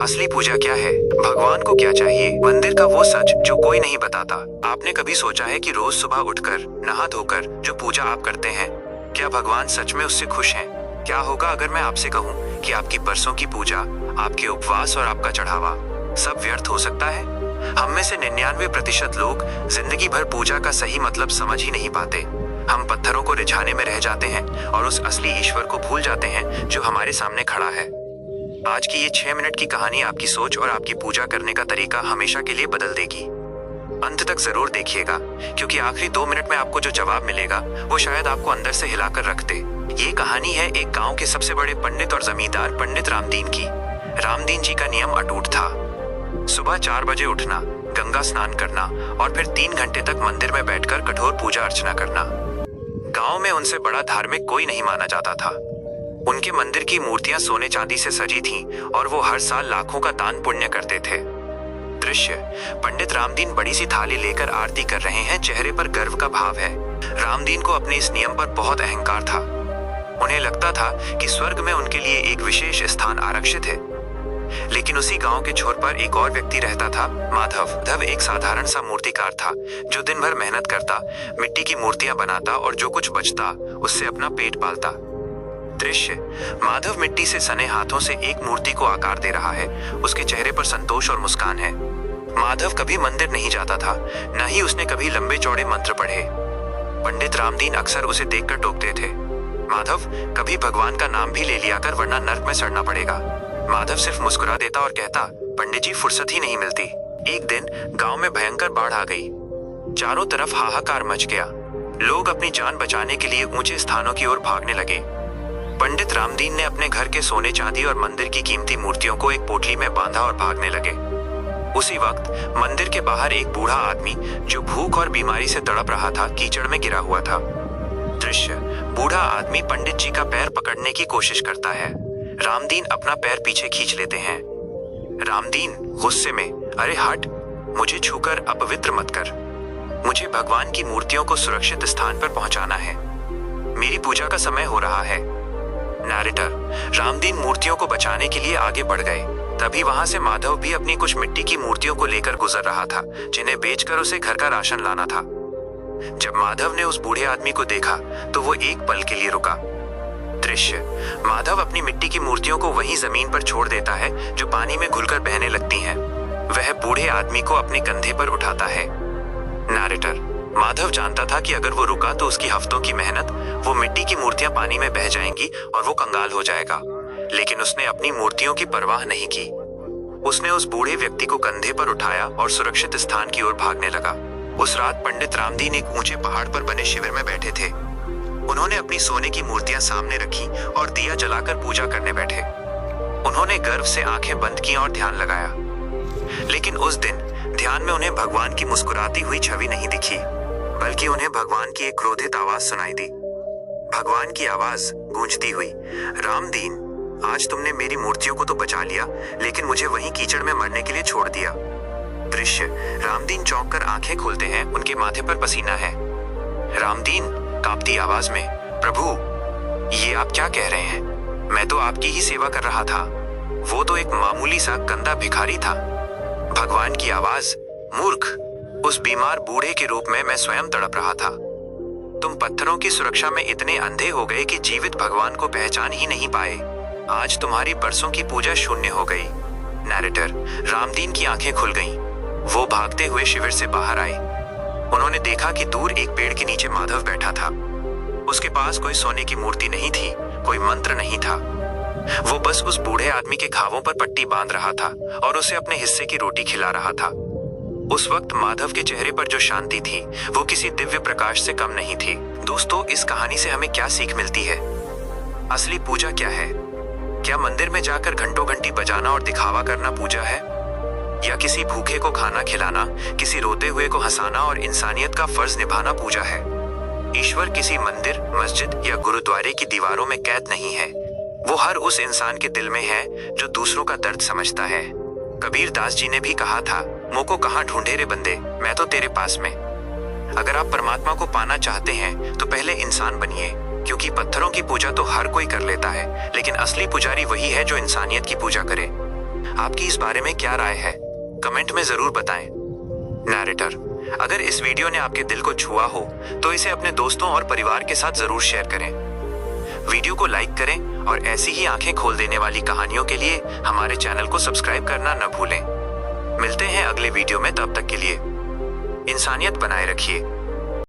असली पूजा क्या है? भगवान को क्या चाहिए? मंदिर का वो सच जो कोई नहीं बताता। आपने कभी सोचा है कि रोज सुबह उठकर नहा धोकर जो पूजा आप करते हैं, क्या भगवान सच में उससे खुश हैं? क्या होगा अगर मैं आपसे कहूँ कि आपकी बरसों की पूजा, आपके उपवास और आपका चढ़ावा सब व्यर्थ हो सकता है? हम में से 99% लोग जिंदगी भर पूजा का सही मतलब समझ ही नहीं पाते। हम पत्थरों को रिझाने में रह जाते हैं और उस असली ईश्वर को भूल जाते हैं जो हमारे सामने खड़ा है। आज की ये 6 मिनट की कहानी आपकी सोच और आपकी पूजा करने का तरीका हमेशा के लिए बदल देगी। अंत तक जरूर देखिएगा, क्योंकि आखिरी 2 मिनट में आपको जो जवाब मिलेगा वो शायद आपको अंदर से हिलाकर रख दे। ये कहानी है एक गांव के सबसे बड़े पंडित और जमींदार पंडित रामदीन की। रामदीन जी का नियम अटूट था। सुबह 4 बजे उठना, गंगा स्नान करना और फिर 3 घंटे तक मंदिर में बैठकर कठोर पूजा अर्चना करना। गांव में उनसे बड़ा धार्मिक कोई नहीं माना जाता था। उनके मंदिर की मूर्तियां सोने चांदी से सजी थीं और वो हर साल लाखों का दान पुण्य करते थे। दृश्य: पंडित रामदीन बड़ी सी थाली लेकर आरती कर रहे हैं, चेहरे पर गर्व का भाव है। रामदीन को अपने इस नियम पर बहुत अहंकार था। उन्हें लगता था कि स्वर्ग में उनके लिए एक विशेष स्थान आरक्षित है। लेकिन उसी गांव के छोर पर एक और व्यक्ति रहता था, माधव। एक साधारण सा मूर्तिकार था जो दिन भर मेहनत करता, मिट्टी की मूर्तियां बनाता और जो कुछ बचता उससे अपना पेट पालता। दृश्य: माधव मिट्टी से सने हाथों से एक मूर्ति को आकार दे रहा है। उसके चेहरे पर संतोष और मुस्कान है। माधव कभी मंदिर नहीं जाता था, न ही उसने कभी लंबे चौड़े मंत्र पढ़े। पंडित रामदीन अक्सर उसे देखकर टोकते थे, माधव, कभी भगवान का नाम भी ले लिया कर, वरना नर्क में सड़ना पड़ेगा। माधव सिर्फ मुस्कुरा देता और कहता, पंडित जी, फुर्सत ही नहीं मिलती। एक दिन गांव में भयंकर बाढ़ आ गई। चारों तरफ हाहाकार मच गया। लोग अपनी जान बचाने के लिए ऊंचे स्थानों की ओर भागने लगे। पंडित रामदीन ने अपने घर के सोने चांदी और मंदिर की कीमती मूर्तियों को एक पोटली में बांधा और भागने लगे। उसी वक्त मंदिर के बाहर एक बूढ़ा आदमी जो भूख और बीमारी से तड़प रहा था, कीचड़ में गिरा हुआ था। दृश्य: बूढ़ा आदमी पंडित जी का पैर पकड़ने की कोशिश करता है। रामदीन अपना पैर पीछे खींच लेते हैं। रामदीन गुस्से में, अरे हट, मुझे छूकर अपवित्र मत कर। मुझे भगवान की मूर्तियों को सुरक्षित स्थान पर पहुंचाना है। मेरी पूजा का समय हो रहा है। नैरेटर: रामदीन मूर्तियों को बचाने के लिए आगे बढ़ गए। तभी वहां से माधव भी अपनी कुछ मिट्टी की मूर्तियों को लेकर गुजर रहा था, जिन्हें बेचकर उसे घर का राशन लाना था। जब माधव ने उस बूढ़े आदमी को देखा तो वो एक पल के लिए रुका। दृश्य: माधव अपनी मिट्टी की मूर्तियों को वहीं जमीन पर छोड़ देता है जो पानी में घुलकर बहने लगती हैं। वह बूढ़े आदमी को अपने कंधे पर उठाता है। नैरेटर: माधव जानता था कि अगर वो रुका तो उसकी हफ्तों की मेहनत, वो मिट्टी की मूर्तियां पानी में बह जाएंगी और वो कंगाल हो जाएगा। लेकिन उसने अपनी मूर्तियों की परवाह नहीं की। उसने उस बूढ़े व्यक्ति को कंधे पर उठाया और सुरक्षित स्थान की ओर भागने लगा। उस रात पंडित रामदीन एक ऊंचे पहाड़ पर बने शिविर में बैठे थे। उन्होंने अपनी सोने की मूर्तियां सामने रखी और दिया जलाकर पूजा करने बैठे। उन्होंने गर्व से आंखें बंद की और ध्यान लगाया। लेकिन उस दिन ध्यान में उन्हें भगवान की मुस्कुराती हुई छवि नहीं दिखी, बल्कि उन्हें भगवान की एक क्रोधित आवाज सुनाई दी। भगवान की आवाज गूंजती हुई, रामदीन, आज तुमने मेरी मूर्तियों को तो बचा लिया, लेकिन मुझे वहीं कीचड़ में मरने के लिए छोड़ दिया। दृश्य: रामदीन चौंक कर आंखें खोलते हैं, उनके माथे पर पसीना है। रामदीन कांपती आवाज में, प्रभु, ये आप क्या कह रहे हैं? मैं तो आपकी ही सेवा कर रहा था। वो तो एक मामूली सा गंदा भिखारी था। भगवान की आवाज, मूर्ख, उस बीमार बूढ़े के रूप में मैं स्वयं तड़प रहा था। तुम पत्थरों की सुरक्षा में इतने अंधे हो गए कि जीवित भगवान को पहचान ही नहीं पाए। आज तुम्हारी बरसों की पूजा शून्य हो गई। नैरेटर: रामदीन की आंखें खुल गईं। वो भागते हुए शिविर से बाहर आए। उन्होंने देखा कि दूर एक पेड़ के नीचे माधव बैठा था। उसके पास कोई सोने की मूर्ति नहीं थी, कोई मंत्र नहीं था। वो बस उस बूढ़े आदमी के घावों पर पट्टी बांध रहा था और उसे अपने हिस्से की रोटी खिला रहा था। उस वक्त माधव के चेहरे पर जो शांति थी, वो किसी दिव्य प्रकाश से कम नहीं थी। दोस्तों, इस कहानी से हमें क्या सीख मिलती है? असली पूजा क्या है? क्या मंदिर में जाकर घंटों घंटी बजाना और दिखावा करना पूजा है? या किसी भूखे को खाना खिलाना, किसी रोते हुए को हंसाना और इंसानियत का फर्ज निभाना पूजा है? ईश्वर किसी मंदिर, मस्जिद या गुरुद्वारे की दीवारों में कैद नहीं है। वो हर उस इंसान के दिल में है जो दूसरों का दर्द समझता है। कबीर दास जी ने भी कहा था, मोको कहाँ ढूंढे रे बंदे, मैं तो तेरे पास में। अगर आप परमात्मा को पाना चाहते हैं तो पहले इंसान बनिए, क्योंकि पत्थरों की पूजा तो हर कोई कर लेता है, लेकिन असली पुजारी वही है जो इंसानियत की पूजा करे। आपकी इस बारे में क्या राय है, कमेंट में जरूर बताएं। नैरेटर, अगर इस वीडियो ने आपके दिल को छुआ हो तो इसे अपने दोस्तों और परिवार के साथ जरूर शेयर करें। वीडियो को लाइक करें और ऐसी ही आंखें खोल देने वाली कहानियों के लिए हमारे चैनल को सब्सक्राइब करना न भूलें। मिलते हैं अगले वीडियो में, तब तक के लिए इंसानियत बनाए रखिए।